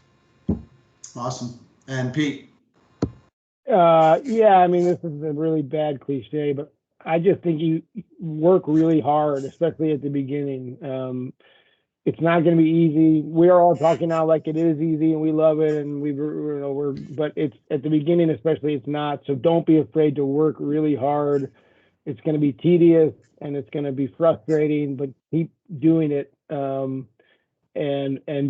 [SPEAKER 1] Awesome. And Pete?
[SPEAKER 2] Yeah, I mean, this is a really bad cliche, but I just think you work really hard, especially at the beginning. It's not going to be easy. We are all talking now like it is easy and we love it, and but it's at the beginning, especially, it's not. So don't be afraid to work really hard. It's going to be tedious and it's going to be frustrating, but keep doing it. And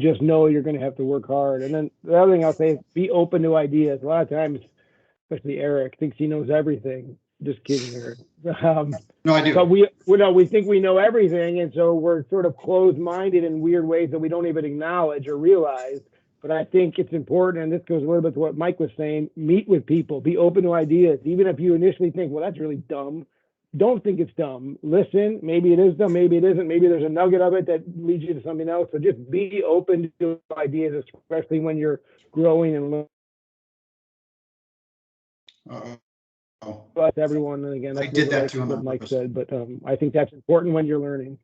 [SPEAKER 2] just know you're going to have to work hard. And then the other thing I'll say is be open to ideas. A lot of times, especially Eric, thinks he knows everything. Just kidding, Eric.
[SPEAKER 1] No, I do.
[SPEAKER 2] But we think we know everything, and so we're sort of closed-minded in weird ways that we don't even acknowledge or realize. But I think it's important, and this goes a little bit to what Mike was saying, meet with people, be open to ideas. Even if you initially think, well, that's really dumb, don't think it's dumb. Listen, maybe it is dumb, maybe it isn't, maybe there's a nugget of it that leads you to something else. So just be open to ideas, especially when you're growing and learning. But everyone, and again,
[SPEAKER 1] I did that to him
[SPEAKER 2] what
[SPEAKER 1] on
[SPEAKER 2] Mike
[SPEAKER 1] purpose.
[SPEAKER 2] said, but I think that's important when you're learning.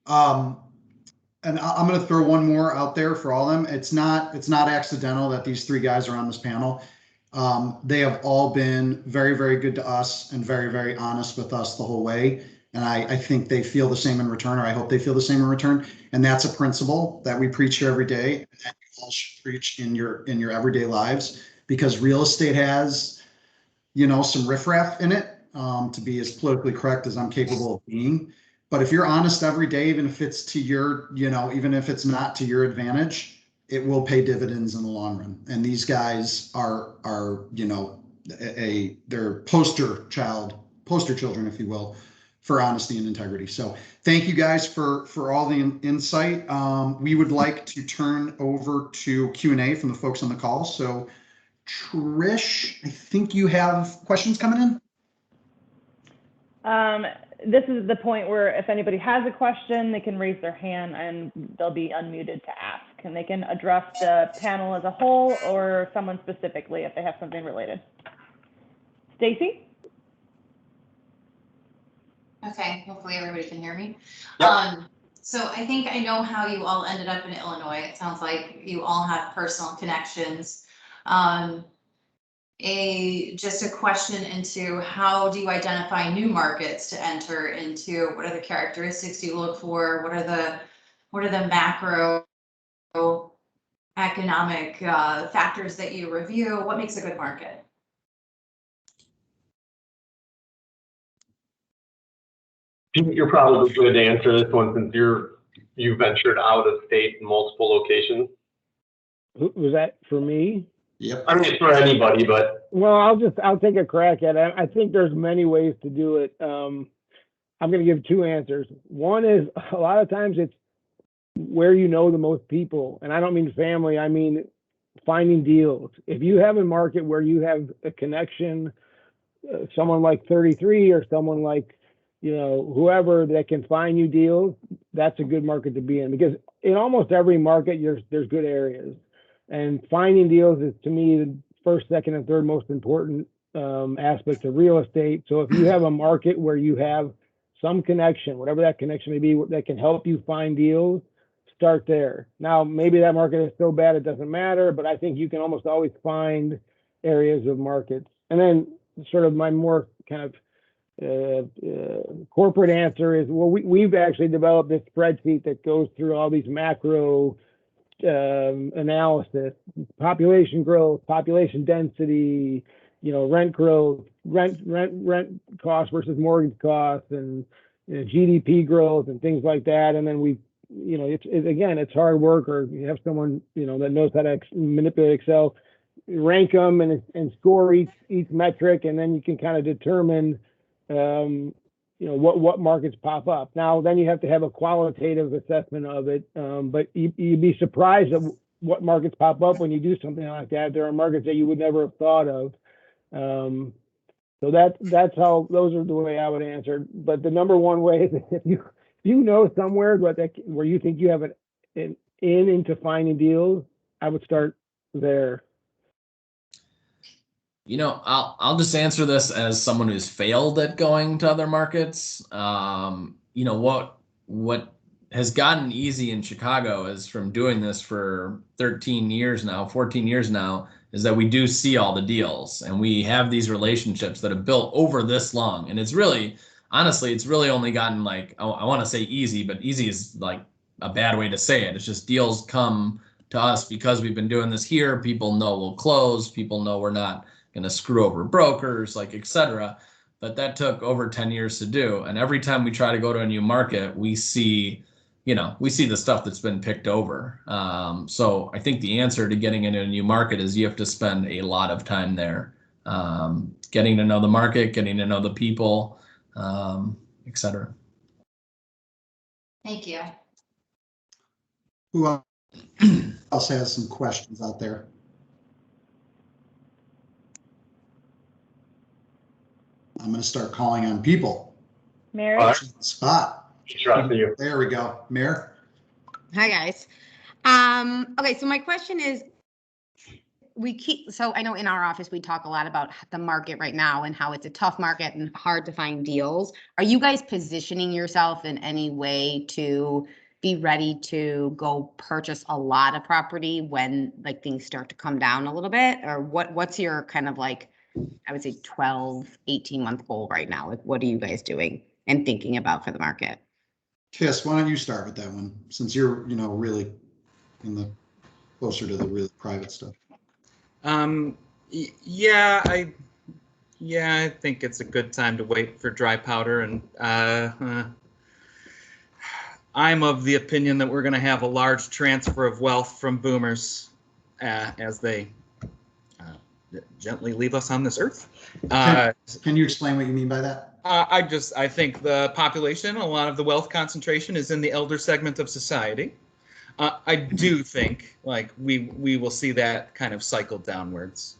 [SPEAKER 1] And I'm going to throw one more out there for all of them. It's not accidental that these 3 guys are on this panel. They have all been very, very good to us and very, very honest with us the whole way. And I think they feel the same in return, or I hope they feel the same in return. And that's a principle that we preach here every day, and that you all should preach in your everyday lives, because real estate has, some riffraff in it, to be as politically correct as I'm capable of being. But if you're honest every day, even if it's to your, even if it's not to your advantage, it will pay dividends in the long run. And these guys are they're poster children, if you will, for honesty and integrity. So thank you guys for all the insight. We would like to turn over to Q&A from the folks on the call. So Trish, I think you have questions coming in.
[SPEAKER 6] This is the point where if anybody has a question, they can raise their hand and they'll be unmuted to ask. And they can address the panel as a whole or someone specifically if they have something related. Stacy?
[SPEAKER 7] Okay, hopefully everybody can hear me.
[SPEAKER 1] Yep.
[SPEAKER 7] So I think I know how you all ended up in Illinois. It sounds like you all have personal connections. Just a question into how do you identify new markets to enter into? What are the characteristics you look for? What are the macro economic factors that you review? What makes a good market?
[SPEAKER 3] You're probably good to answer this one since you ventured out of state in multiple locations.
[SPEAKER 2] Was that for me?
[SPEAKER 1] Yep.
[SPEAKER 3] I mean, it's for anybody, but
[SPEAKER 2] Well, I'll take a crack at it. I think there's many ways to do it. I'm going to give 2 answers. One is a lot of times it's where you know the most people, and I don't mean family. I mean finding deals. If you have a market where you have a connection, someone like 33 or someone like whoever that can find you deals, that's a good market to be in, because in almost every market there's good areas. And finding deals is, to me, first, second, and third most important aspects of real estate. So if you have a market where you have some connection, whatever that connection may be, that can help you find deals, start there. Now, maybe that market is so bad it doesn't matter, but I think you can almost always find areas of markets. And then sort of my more kind of corporate answer is, well, we've actually developed this spreadsheet that goes through all these macro analysis, population growth, population density, rent growth, rent cost versus mortgage costs, and GDP growth and things like that. And then it's hard work, or you have someone, that knows how to manipulate Excel, rank them and score each metric. And then you can kind of determine, what markets pop up. Now, then you have to have a qualitative assessment of it. But you'd be surprised at what markets pop up when you do something like that. There are markets that you would never have thought of. So that's how, those are the way I would answer. But the number one way is if you know somewhere where you think you have an into finding deals, I would start there.
[SPEAKER 5] I'll just answer this as someone who's failed at going to other markets. What has gotten easy in Chicago is, from doing this for 13 years now, 14 years now, is that we do see all the deals, and we have these relationships that have built over this long. And it's really, honestly, it's really only gotten, like, I want to say easy, but easy is like a bad way to say it. It's just deals come to us because we've been doing this here. People know we'll close. People know we're not going to screw over brokers, like, etc. But that took over 10 years to do. And every time we try to go to a new market, we see the stuff that's been picked over. So I think the answer to getting into a new market is you have to spend a lot of time there, getting to know the market, getting to know the people, etc.
[SPEAKER 7] Thank you.
[SPEAKER 1] Who else has some questions out there? I'm going to start calling on people.
[SPEAKER 6] Mary?
[SPEAKER 1] Spot.
[SPEAKER 3] Trust you.
[SPEAKER 1] There we go. Mayor?
[SPEAKER 8] Hi, guys. Okay, so my question is, so I know in our office, we talk a lot about the market right now and how it's a tough market and hard to find deals. Are you guys positioning yourself in any way to be ready to go purchase a lot of property when, like, things start to come down a little bit? Or what's your kind of, like, I would say 12, 18-month goal right now? Like, what are you guys doing and thinking about for the market?
[SPEAKER 1] Kiss, why don't you start with that one, since you're, really closer to the really private stuff.
[SPEAKER 4] Yeah, I think it's a good time to wait for dry powder, and I'm of the opinion that we're going to have a large transfer of wealth from boomers as they gently leave us on this earth.
[SPEAKER 1] Can you explain what you mean by that?
[SPEAKER 4] I think the population, a lot of the wealth concentration is in the elder segment of society. I do think, like, we will see that kind of cycle downwards,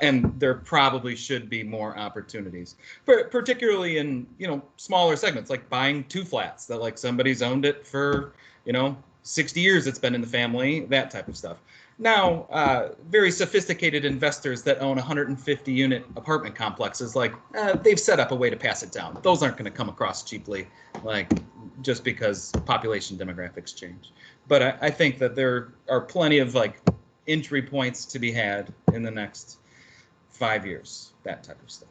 [SPEAKER 4] and there probably should be more opportunities, particularly in smaller segments, like buying 2 flats that, like, somebody's owned it for 60 years. It's been in the family, that type of stuff. Now, very sophisticated investors that own 150-unit apartment complexes, like, they've set up a way to pass it down. Those aren't going to come across cheaply, like, just because population demographics change. But I think that there are plenty of, like, entry points to be had in the next 5 years, that type of stuff.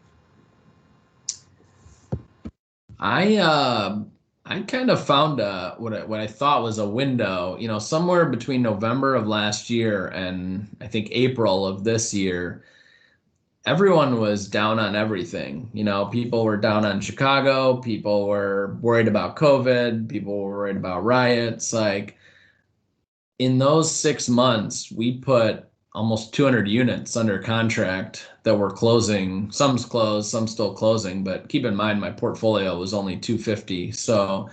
[SPEAKER 5] I kind of found what I thought was a window, somewhere between November of last year and I think April of this year. Everyone was down on everything. People were down on Chicago. People were worried about COVID. People were worried about riots. Like, in those 6 months, we put almost 200 units under contract that were closing. Some's closed, some still closing, but keep in mind my portfolio was only 250. So,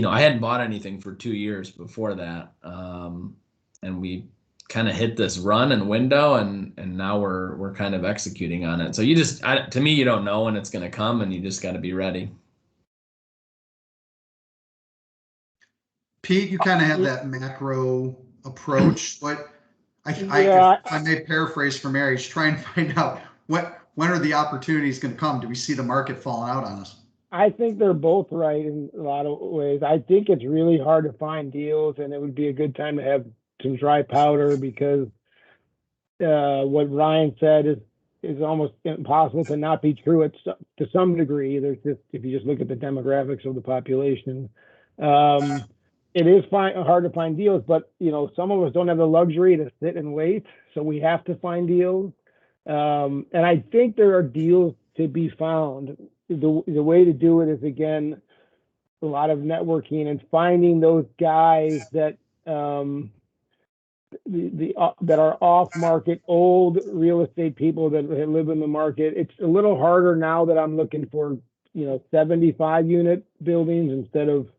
[SPEAKER 5] I hadn't bought anything for 2 years before that. And we kind of hit this run and window, and now we're kind of executing on it. So to me, you don't know when it's going to come, and you just got to be ready. Pete,
[SPEAKER 1] you kind of have that macro approach.
[SPEAKER 2] Yeah.
[SPEAKER 1] If I may paraphrase from Mary, try and find out when are the opportunities going to come? Do we see the market falling out on us?
[SPEAKER 2] I think they're both right in a lot of ways. I think it's really hard to find deals, and it would be a good time to have some dry powder because what Ryan said is almost impossible to not be true to some degree. There's just, if you just look at the demographics of the population, it is hard to find deals. But some of us don't have the luxury to sit and wait, so we have to find deals. And I think there are deals to be found. The way to do it is, again, a lot of networking and finding those guys that that are off market, old real estate people that live in the market. It's a little harder now that I'm looking for 75 unit buildings instead of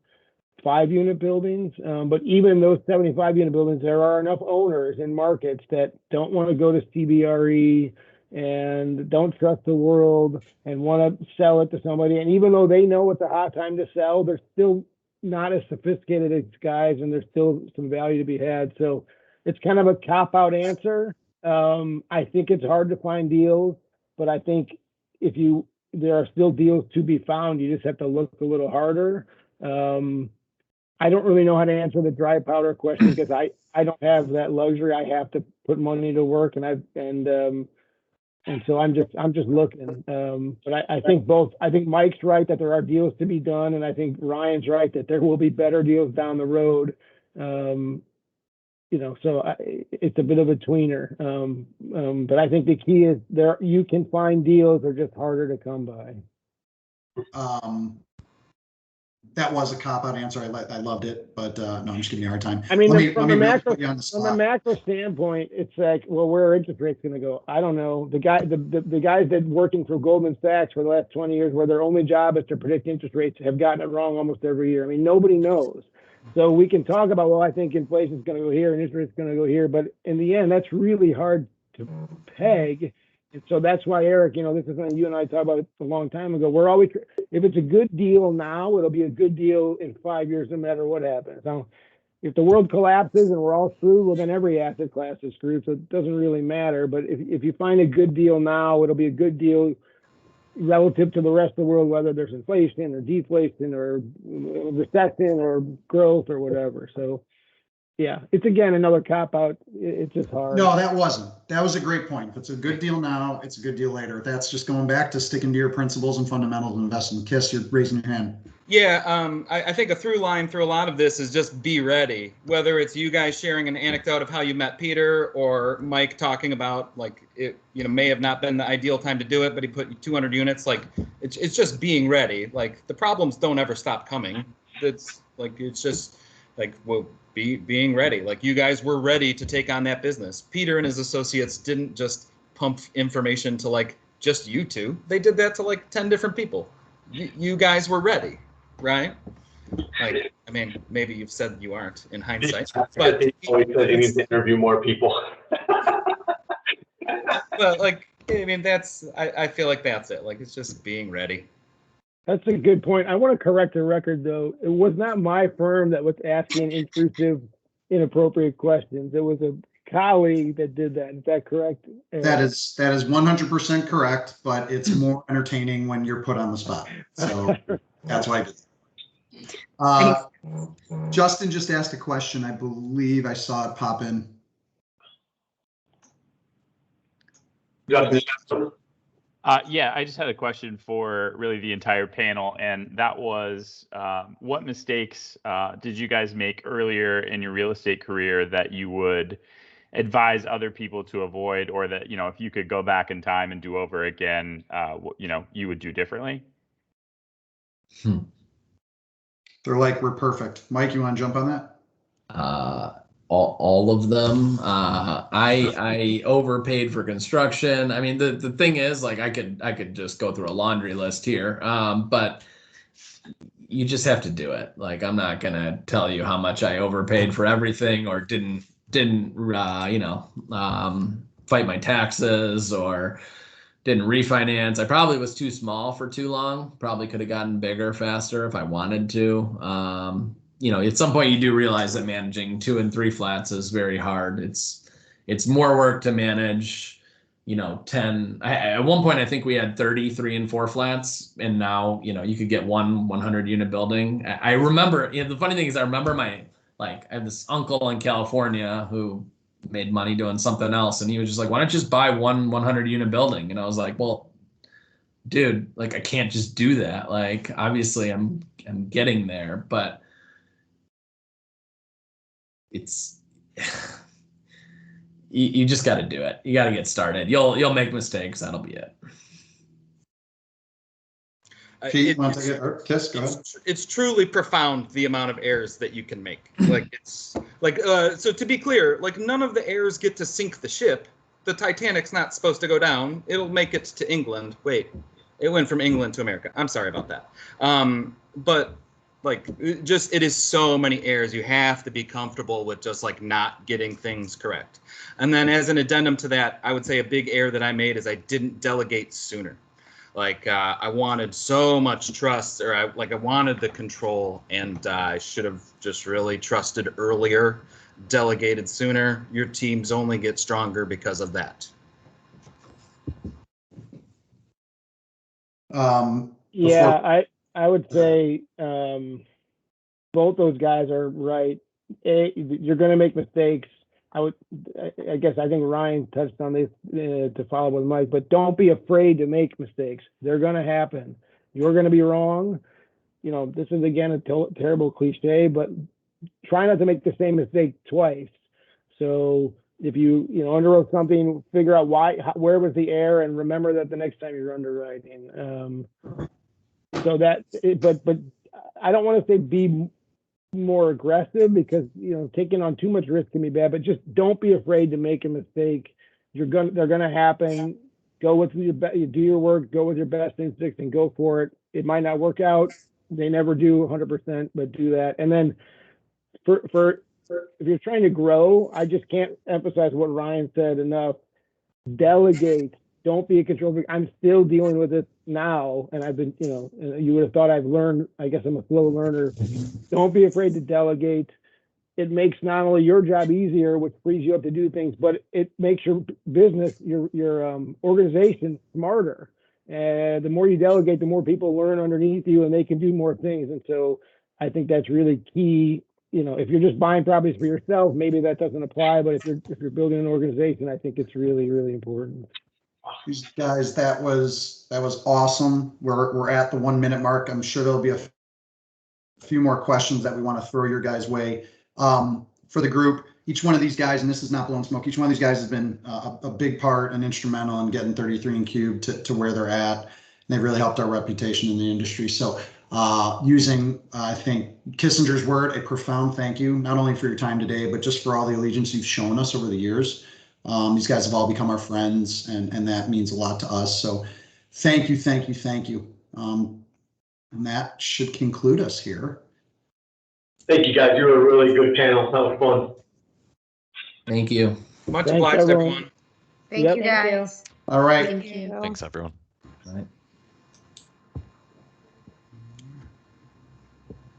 [SPEAKER 2] 5-unit buildings. But even those 75 unit buildings, there are enough owners in markets that don't want to go to CBRE and don't trust the world and want to sell it to somebody. And even though they know it's a hot time to sell, they're still not as sophisticated as guys, and there's still some value to be had. So it's kind of a cop-out answer. I think it's hard to find deals, but I think there are still deals to be found. You just have to look a little harder. I don't really know how to answer the dry powder question because I don't have that luxury. I have to put money to work, and so I'm just looking. But I think Mike's right that there are deals to be done, and I think Ryan's right that there will be better deals down the road. So it's a bit of a tweener. But I think the key is you can find deals, they're just harder to come by.
[SPEAKER 1] That was a cop-out answer. I loved it, but no, I'm just giving you a hard time.
[SPEAKER 2] I mean,
[SPEAKER 1] from the
[SPEAKER 2] macro standpoint, it's like, well, where are interest rates going to go? I don't know. The guys that working for Goldman Sachs for the last 20 years, where their only job is to predict interest rates, have gotten it wrong almost every year. I mean, nobody knows. So we can talk about, well, I think inflation is going to go here and interest rates going to go here, but in the end, that's really hard to peg. And so that's why, Eric, this is something you and I talked about a long time ago. We're always, if it's a good deal now, it'll be a good deal in 5 years, no matter what happens. Now, if the world collapses and we're all screwed, well, then every asset class is screwed. So it doesn't really matter. But if you find a good deal now, it'll be a good deal relative to the rest of the world, whether there's inflation or deflation or recession or growth or whatever. So, yeah, it's again another cop out. It's just hard.
[SPEAKER 1] No, that wasn't. That was a great point. If it's a good deal now, it's a good deal later. That's just going back to sticking to your principles and fundamentals of investing. Kiss, you're raising your hand.
[SPEAKER 4] Yeah, I think a through line through a lot of this is just be ready. Whether it's you guys sharing an anecdote of how you met Peter, or Mike talking about like it, may have not been the ideal time to do it, but he put 200 units. Like it's just being ready. Like the problems don't ever stop coming. It's just like, well, being ready. Like you guys were ready to take on that business. Peter and his associates didn't just pump information to like just you two. They did that to like 10 different people. You guys were ready, right? Like, I mean, maybe you've said you aren't in hindsight, but
[SPEAKER 3] he always said he needs to interview more people.
[SPEAKER 4] But like, I mean, I feel like that's it. Like, it's just being ready.
[SPEAKER 2] That's a good point. I want to correct the record, though. It was not my firm that was asking intrusive, inappropriate questions. It was a colleague that did that. Is that correct?
[SPEAKER 1] That is 100% correct, but it's more entertaining when you're put on the spot. So that's why I did. Justin just asked a question. I believe I saw it pop in.
[SPEAKER 3] Justin.
[SPEAKER 9] Yeah, I just had a question for really the entire panel, and that was what mistakes did you guys make earlier in your real estate career that you would advise other people to avoid, or that, if you could go back in time and do over again, you would do differently?
[SPEAKER 1] They're like, we're perfect. Mike, you want to jump on that?
[SPEAKER 5] All of them. I overpaid for construction. I mean, the thing is, like, I could just go through a laundry list here, but you just have to do it. Like, I'm not gonna tell you how much I overpaid for everything, or didn't fight my taxes, or didn't refinance. I probably was too small for too long. Probably could have gotten bigger faster if I wanted to. At some point you do realize that managing 2 and 3 flats is very hard. It's it's more work to manage, 10. At one point, I think we had 30 3 and 4 flats, and now, you could get one 100 unit building. I remember, the funny thing is I remember I had this uncle in California who made money doing something else. And he was just like, why don't you just buy one 100 unit building? And I was like, well, dude, I can't just do that. Obviously I'm getting there, but it's, you just got to do it. You got to get started. You'll make mistakes. That'll be it.
[SPEAKER 1] Pete, want to take it? Or Kiss, go ahead.
[SPEAKER 4] It's truly profound the amount of errors that you can make. So to be clear, none of the errors get to sink the ship. The Titanic's not supposed to go down. It'll make it to England. Wait, it went from England to America. I'm sorry about that. But it is so many errors. You have to be comfortable with just not getting things correct. And then as an addendum to that, I would say a big error that I made is I didn't delegate sooner. I wanted so much trust, or I wanted the control, and I should have just really trusted earlier, delegated sooner. Your teams only get stronger because of that.
[SPEAKER 2] Yeah, I would say both those guys are right. You're going to make mistakes. I think Ryan touched on this to follow with Mike, but don't be afraid to make mistakes. They're going to happen. You're going to be wrong. This is again a terrible cliche, but try not to make the same mistake twice. So if you underwrote something, figure out where was the error, and remember that the next time you're underwriting. But I don't want to say be more aggressive, because taking on too much risk can be bad, but just don't be afraid to make a mistake. They're gonna happen. Go with you do your work, go with your best instincts, and go for it. It might not work out. They never do 100%, but do that. And then for if you're trying to grow, I just can't emphasize what Ryan said enough. Delegate. Don't be a control freak. I'm still dealing with it now, and I've been, you would have thought I've learned. I guess I'm a slow learner. Don't be afraid to delegate. It makes not only your job easier, which frees you up to do things, but it makes your business, your organization smarter. And the more you delegate, the more people learn underneath you, and they can do more things. And so I think that's really key. If you're just buying properties for yourself, maybe that doesn't apply. But if you're building an organization, I think it's really, really important.
[SPEAKER 1] These guys, that was awesome. We're at the 1 minute mark. I'm sure there'll be a few more questions that we want to throw your guys' way. For the group, each one of these guys, and this is not blowing smoke, each one of these guys has been a big part and instrumental in getting 33 and Cube to where they're at. And they've really helped our reputation in the industry. So using, I think, Kissinger's word, a profound thank you, not only for your time today, but just for all the allegiance you've shown us over the years. These guys have all become our friends, and that means a lot to us. So thank you. And that should conclude us here.
[SPEAKER 3] Thank you, guys. You were a really good panel. That was fun.
[SPEAKER 5] Thank you.
[SPEAKER 4] Much obliged, everyone.
[SPEAKER 8] Thank you, guys.
[SPEAKER 1] All right.
[SPEAKER 8] Thank you.
[SPEAKER 10] Thanks, everyone.
[SPEAKER 5] All right.